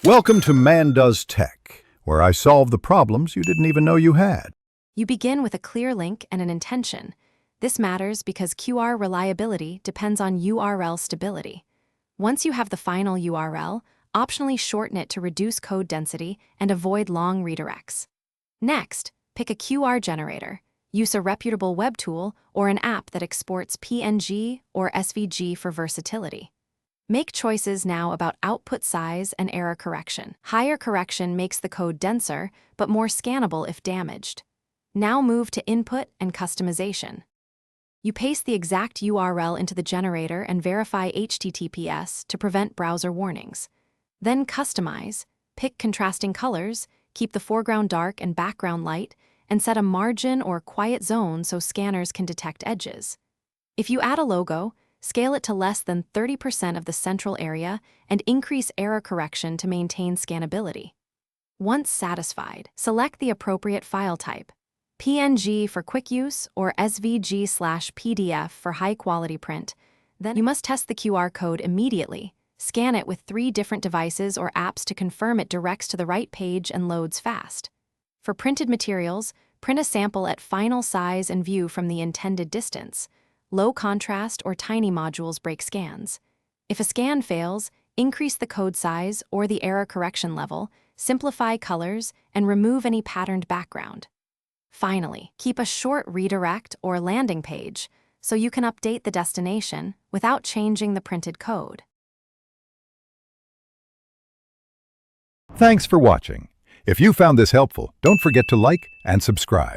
Welcome to Man Does Tech, where I solve the problems you didn't even know you had. You begin with a clear link and an intention. This matters because QR reliability depends on URL stability. Once you have the final URL, optionally shorten it to reduce code density and avoid long redirects. Next, pick a QR generator. Use a reputable web tool or an app that exports PNG or SVG for versatility. Make choices now about output size and error correction. Higher correction makes the code denser, but more scannable if damaged. Now move to input and customization. You paste the exact URL into the generator and verify HTTPS to prevent browser warnings. Then customize, pick contrasting colors, keep the foreground dark and background light, and set a margin or quiet zone so scanners can detect edges. If you add a logo, scale it to less than 30% of the central area and increase error correction to maintain scannability. Once satisfied, select the appropriate file type: PNG for quick use or SVG/PDF for high-quality print. Then you must test the QR code immediately. Scan it with 3 different devices or apps to confirm it directs to the right page and loads fast. For printed materials, print a sample at final size and view from the intended distance. Low contrast or tiny modules break scans. If a scan fails, increase the code size or the error correction level, simplify colors, and remove any patterned background. Finally, keep a short redirect or landing page so you can update the destination without changing the printed code. Thanks for watching. If you found this helpful, don't forget to like and subscribe.